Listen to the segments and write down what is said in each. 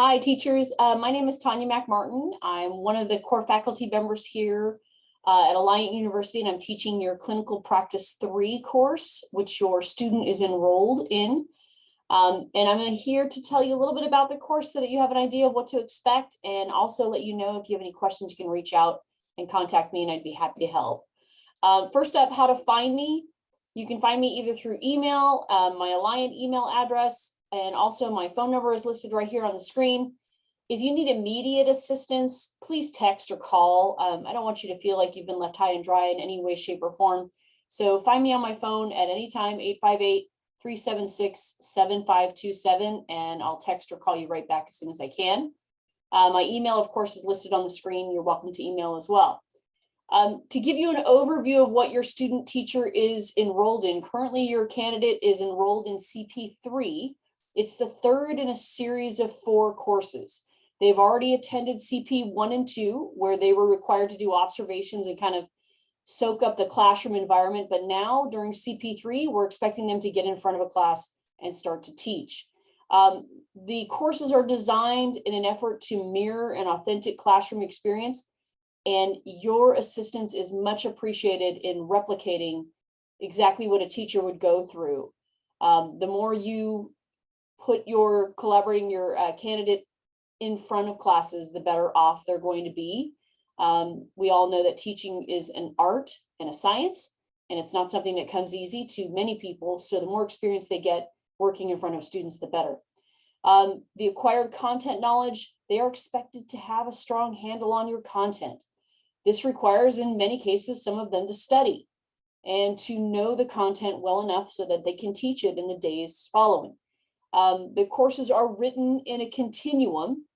Hi, teachers. My name is Tanya McMartin. I'm one of the core faculty members here at Alliant University, and I'm teaching your Clinical Practice 3 course, which your student is enrolled in. And I'm here to tell you a little bit about the course so that you have an idea of what to expect, and also let you know if you have any questions, you can reach out and contact me, and I'd be happy to help. First up, how to find me. You can find me either through email, my Alliant email address, and also my phone number is listed right here on the screen. If you need immediate assistance, please text or call. I don't want you to feel like you've been left high and dry in any way, shape, or form. So find me on my phone at any time, 858-376-7527, and I'll text or call you right back as soon as I can. My email, of course, is listed on the screen. You're welcome to email as well. To give you an overview of what your student teacher is enrolled in, currently your candidate is enrolled in CP3. It's the third in a series of 4 courses. They've already attended CP 1 and 2, where they were required to do observations and kind of soak up the classroom environment. But now during CP3, we're expecting them to get in front of a class and start to teach. The courses are designed in an effort to mirror an authentic classroom experience, and your assistance is much appreciated in replicating exactly what a teacher would go through. The more you put your candidate in front of classes, the better off they're going to be. We all know that teaching is an art and a science, and it's not something that comes easy to many people. So the more experience they get working in front of students, the better. The acquired content knowledge, they are expected to have a strong handle on your content. This requires, in many cases, some of them to study and to know the content well enough so that they can teach it in the days following. The courses are written in a continuum.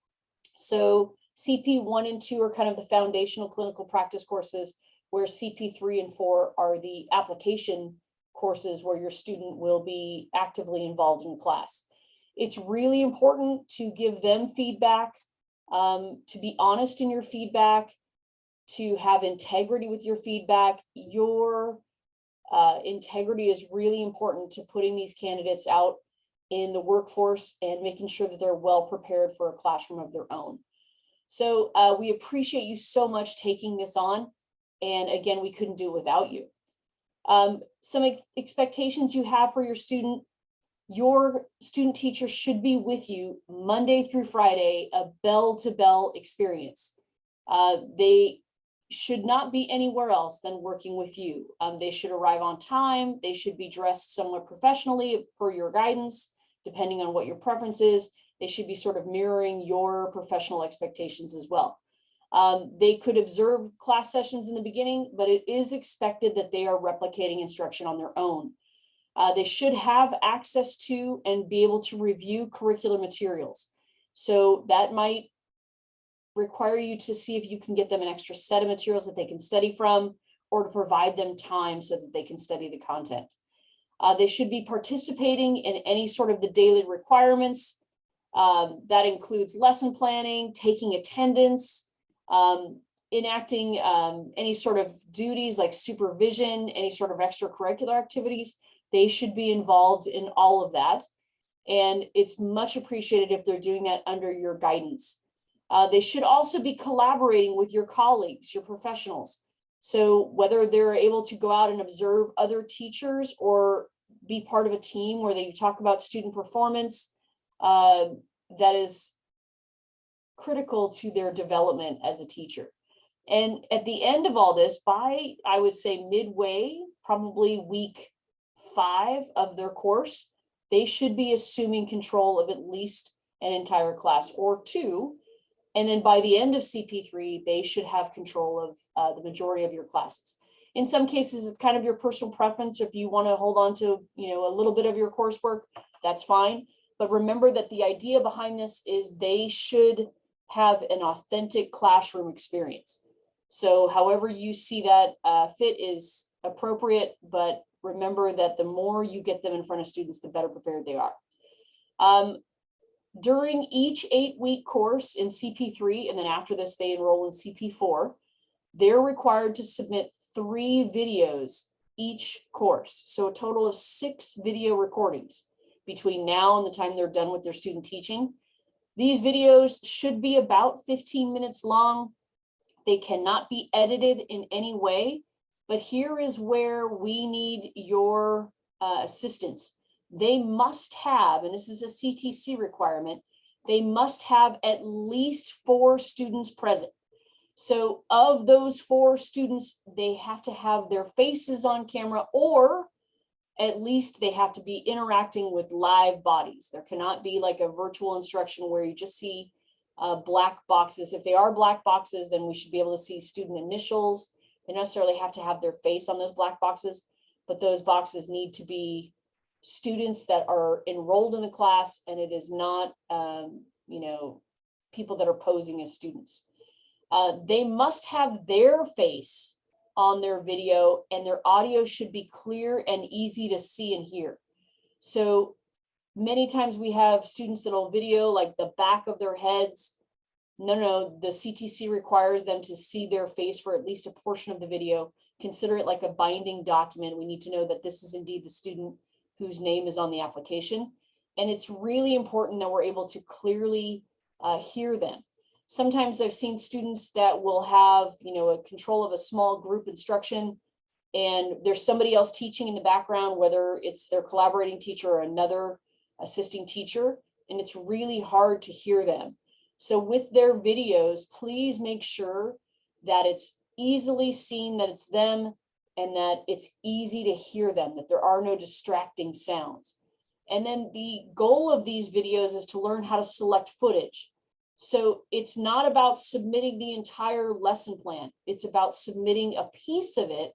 So CP 1 and 2 are kind of the foundational clinical practice courses, where CP 3 and 4 are the application courses where your student will be actively involved in class. It's really important to give them feedback, to be honest in your feedback, to have integrity with your feedback. Your integrity is really important to putting these candidates out in the workforce and making sure that they're well prepared for a classroom of their own. So we appreciate you so much taking this on. And again, we couldn't do it without you. Some expectations you have for your student teacher should be with you Monday through Friday, a bell-to-bell experience. They should not be anywhere else than working with you. They should arrive on time. They should be dressed somewhat professionally per your guidance, depending on what your preference is. They should be sort of mirroring your professional expectations as well. They could observe class sessions in the beginning, but it is expected that they are replicating instruction on their own. They should have access to and be able to review curricular materials. So that might require you to see if you can get them an extra set of materials that they can study from, or to provide them time so that they can study the content. They should be participating in any sort of the daily requirements. That includes lesson planning, taking attendance, enacting any sort of duties like supervision, any sort of extracurricular activities. They should be involved in all of that. And it's much appreciated if they're doing that under your guidance. They should also be collaborating with your colleagues, your professionals. So whether they're able to go out and observe other teachers or be part of a team where they talk about student performance, that is critical to their development as a teacher. And at the end of all this, by, I would say, midway, probably week 5 of their course, they should be assuming control of at least an entire class or 2. And then by the end of CP3, they should have control of the majority of your classes. In some cases, it's kind of your personal preference. If you want to hold on to, a little bit of your coursework, that's fine. But remember that the idea behind this is they should have an authentic classroom experience. So however you see that fit is appropriate, but remember that the more you get them in front of students, the better prepared they are. During each 8-week course in CP3, and then after this, they enroll in CP4, they're required to submit 3 videos each course. So a total of 6 video recordings between now and the time they're done with their student teaching. These videos should be about 15 minutes long. They cannot be edited in any way, but here is where we need your assistance. They must have, and this is a CTC requirement, they must have at least 4 students present. So of those 4 students, they have to have their faces on camera, or at least they have to be interacting with live bodies. There cannot be like a virtual instruction where you just see black boxes. If they are black boxes, then we should be able to see student initials. They don't necessarily have to have their face on those black boxes, but those boxes need to be students that are enrolled in the class, and it is not, people that are posing as students. They must have their face on their video, and their audio should be clear and easy to see and hear. So many times we have students that'll video like the back of their heads. No, the CTC requires them to see their face for at least a portion of the video. Consider it like a binding document. We need to know that this is indeed the student whose name is on the application. And it's really important that we're able to clearly hear them. Sometimes I've seen students that will have, a control of a small group instruction, and there's somebody else teaching in the background, whether it's their collaborating teacher or another assisting teacher, and it's really hard to hear them. So with their videos, please make sure that it's easily seen that it's them, and that it's easy to hear them, that there are no distracting sounds. And then the goal of these videos is to learn how to select footage. So it's not about submitting the entire lesson plan. It's about submitting a piece of it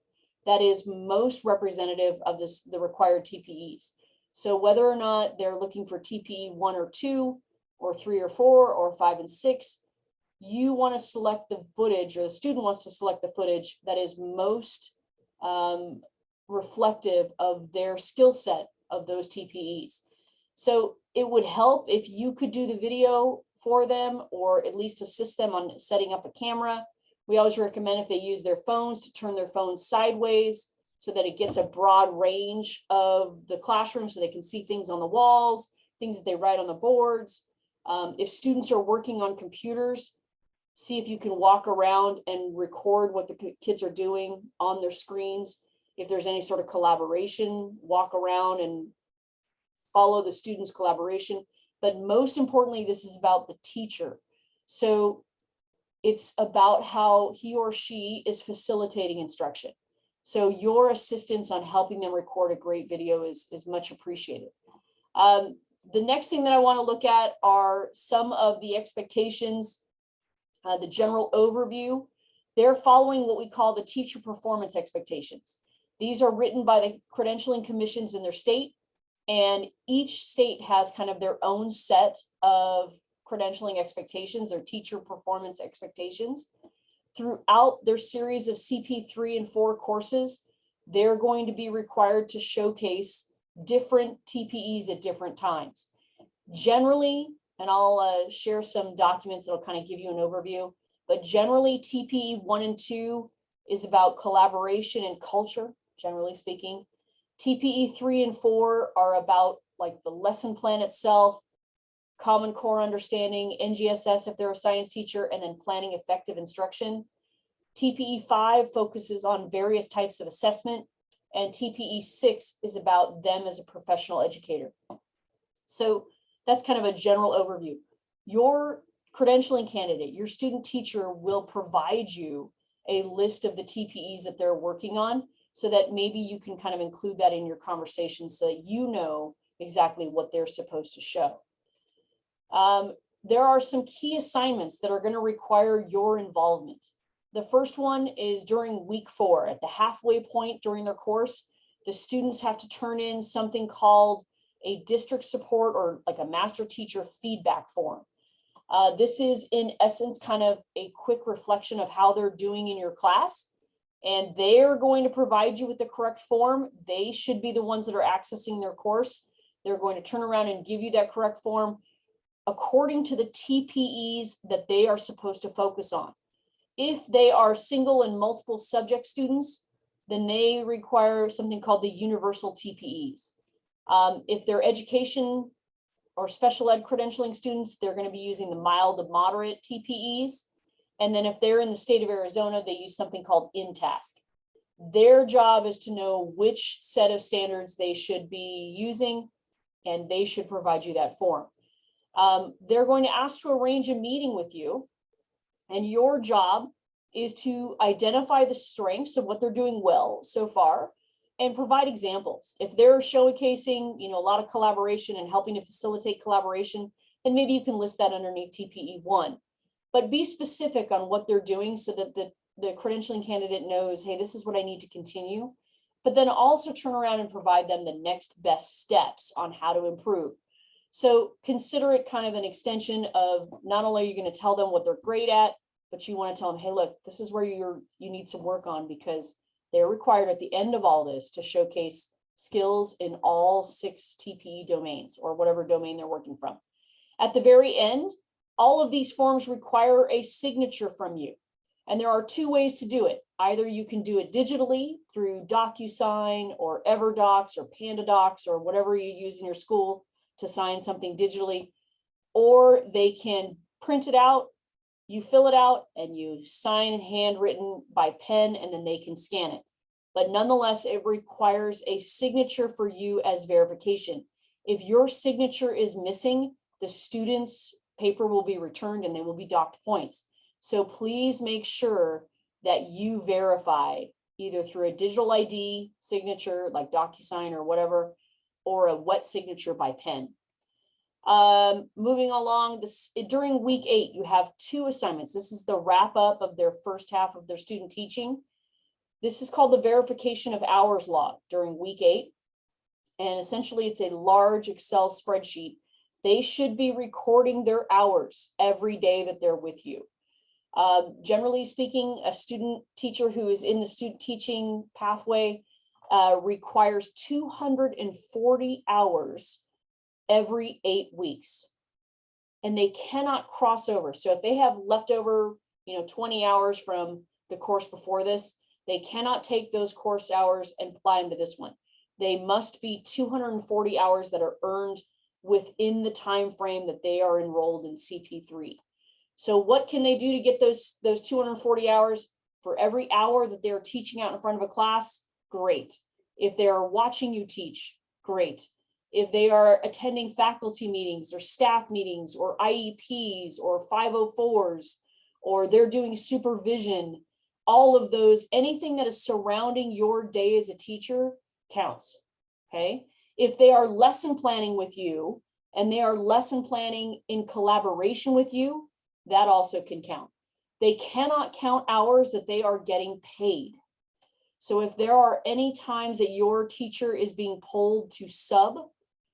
that is most representative of the required TPEs. So whether or not they're looking for TPE 1 or 2 or 3 or 4 or 5 and 6, you want to select the footage, or the student wants to select the footage that is most reflective of their skill set of those TPEs. So it would help if you could do the video for them, or at least assist them on setting up a camera. We always recommend if they use their phones to turn their phones sideways so that it gets a broad range of the classroom, so they can see things on the walls, things that they write on the boards. If students are working on computers, see if you can walk around and record what the kids are doing on their screens. If there's any sort of collaboration, walk around and follow the students' collaboration. But most importantly, this is about the teacher. So it's about how he or she is facilitating instruction. So your assistance on helping them record a great video is much appreciated. The next thing that I want to look at are some of the expectations, the general overview. They're following what we call the teacher performance expectations. These are written by the credentialing commissions in their state, and each state has kind of their own set of credentialing expectations, or teacher performance expectations. Throughout their series of CP3 and 4 courses, they're going to be required to showcase different TPEs at different times. Generally, and I'll share some documents that'll kind of give you an overview, but generally TPE 1 and 2 is about collaboration and culture, generally speaking. TPE 3 and 4 are about like the lesson plan itself, Common Core understanding, NGSS if they're a science teacher, and then planning effective instruction. TPE 5 focuses on various types of assessment, and TPE 6 is about them as a professional educator. So that's kind of a general overview. Your credentialing candidate, your student teacher, will provide you a list of the TPEs that they're working on, so that maybe you can kind of include that in your conversation so that you know exactly what they're supposed to show. There are some key assignments that are going to require your involvement. The first one is during week 4, at the halfway point during their course, the students have to turn in something called a district support, or like a master teacher feedback form. This is in essence kind of a quick reflection of how they're doing in your class, and they're going to provide you with the correct form. They should be the ones that are accessing their course. They're going to turn around and give you that correct form according to the TPEs that they are supposed to focus on. If they are single and multiple subject students, then they require something called the universal TPEs. If they're education or special ed credentialing students, they're going to be using the mild to moderate TPEs. And then if they're in the state of Arizona, they use something called InTask. Their job is to know which set of standards they should be using, and they should provide you that form. They're going to ask to arrange a meeting with you, and your job is to identify the strengths of what they're doing well so far and provide examples. If they're showcasing, a lot of collaboration and helping to facilitate collaboration, then maybe you can list that underneath TPE 1. But be specific on what they're doing so that the credentialing candidate knows, hey, this is what I need to continue. But then also turn around and provide them the next best steps on how to improve. So consider it kind of an extension of not only are you going to tell them what they're great at, but you want to tell them, hey, look, this is where you need some work on, because they're required at the end of all this to showcase skills in all 6 TPE domains or whatever domain they're working from. At the very end, all of these forms require a signature from you. And there are 2 ways to do it. Either you can do it digitally through DocuSign or EverDocs or PandaDocs or whatever you use in your school to sign something digitally, or they can print it out, you fill it out, and you sign handwritten by pen, and then they can scan it. But nonetheless, it requires a signature for you as verification. If your signature is missing, the student's paper will be returned and they will be docked points. So please make sure that you verify either through a digital ID signature like DocuSign or whatever, or a wet signature by pen. Moving along, during week 8, you have 2 assignments. This is the wrap up of their first half of their student teaching. This is called the verification of hours log during week 8. And essentially it's a large Excel spreadsheet. They should be recording their hours every day that they're with you. Generally speaking, a student teacher who is in the student teaching pathway requires 240 hours every 8 weeks, and they cannot cross over. So if they have leftover, 20 hours from the course before this, they cannot take those course hours and apply them to this one. They must be 240 hours that are earned within the time frame that they are enrolled in CP3. So what can they do to get those 240 hours? For every hour that they're teaching out in front of a class, great. If they are watching you teach, great. If they are attending faculty meetings or staff meetings or IEPs or 504s, or they're doing supervision, all of those, anything that is surrounding your day as a teacher counts, okay? If they are lesson planning with you and they are lesson planning in collaboration with you, that also can count. They cannot count hours that they are getting paid. So if there are any times that your teacher is being pulled to sub,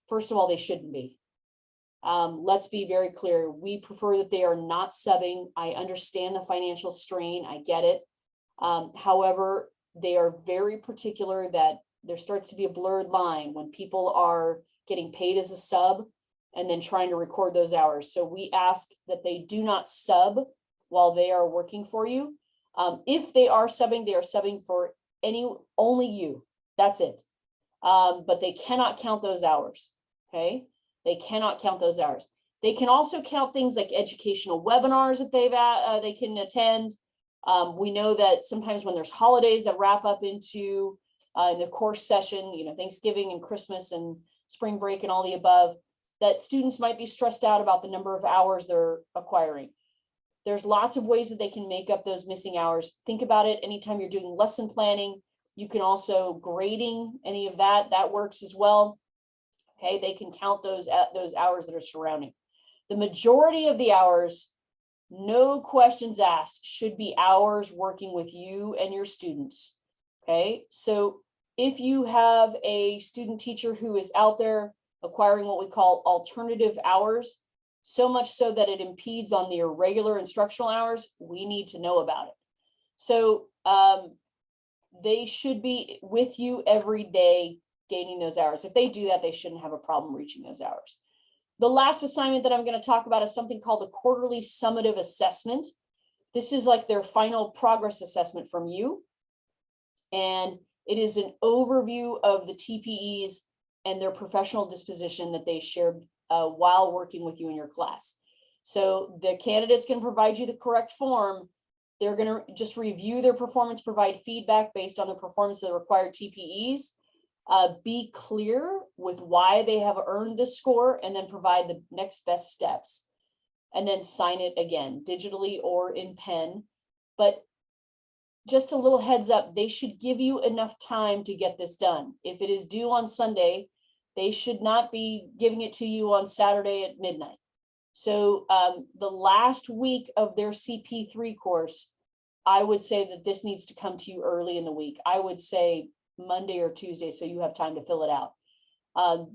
first of all, they shouldn't be. Let's be very clear. We prefer that they are not subbing. I understand the financial strain. I get it. However, they are very particular that there starts to be a blurred line when people are getting paid as a sub and then trying to record those hours. So we ask that they do not sub while they are working for you. If they are subbing for only you. That's it. But they cannot count those hours. Okay, they cannot count those hours. They can also count things like educational webinars that they can attend. We know that sometimes when there's holidays that wrap up into in the course session, Thanksgiving and Christmas and spring break and all the above, that students might be stressed out about the number of hours they're acquiring. There's lots of ways that they can make up those missing hours. Think about it anytime you're doing lesson planning. You can also grading any of that works as well. Okay, they can count those hours that are surrounding. The majority of the hours, no questions asked, should be hours working with you and your students. Okay, so if you have a student teacher who is out there acquiring what we call alternative hours, so much so that it impedes on the irregular instructional hours, we need to know about it. So they should be with you every day gaining those hours. If they do that, they shouldn't have a problem reaching those hours. The last assignment that I'm going to talk about is something called the quarterly summative assessment. This is like their final progress assessment from you. And it is an overview of the TPEs and their professional disposition that they shared while working with you in your class. So the candidates can provide you the correct form. They're going to just review their performance, provide feedback based on the performance of the required TPEs. Be clear with why they have earned the score, and then provide the next best steps. And then sign it again, digitally or in pen. But just a little heads up, they should give you enough time to get this done. If it is due on Sunday, they should not be giving it to you on Saturday at midnight. So the last week of their CP3 course, I would say that this needs to come to you early in the week. I would say Monday or Tuesday, so you have time to fill it out.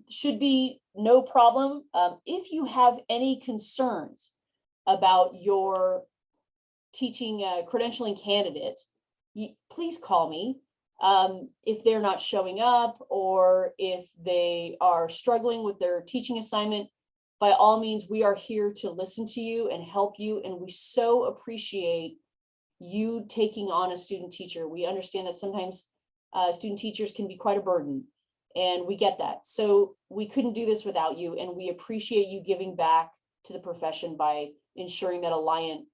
Should be no problem. If you have any concerns about your teaching credentialing candidates, please call me. If they're not showing up, or if they are struggling with their teaching assignment, by all means, we are here to listen to you and help you. And we so appreciate you taking on a student teacher. We understand that sometimes student teachers can be quite a burden, and we get that. So we couldn't do this without you, and we appreciate you giving back to the profession by ensuring that Alliant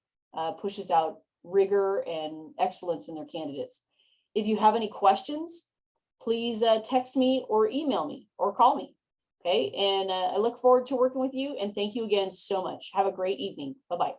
pushes out rigor and excellence in their candidates. If you have any questions, please text me or email me or call me. Okay, and I look forward to working with you, and thank you again so much. Have a great evening. Bye-bye.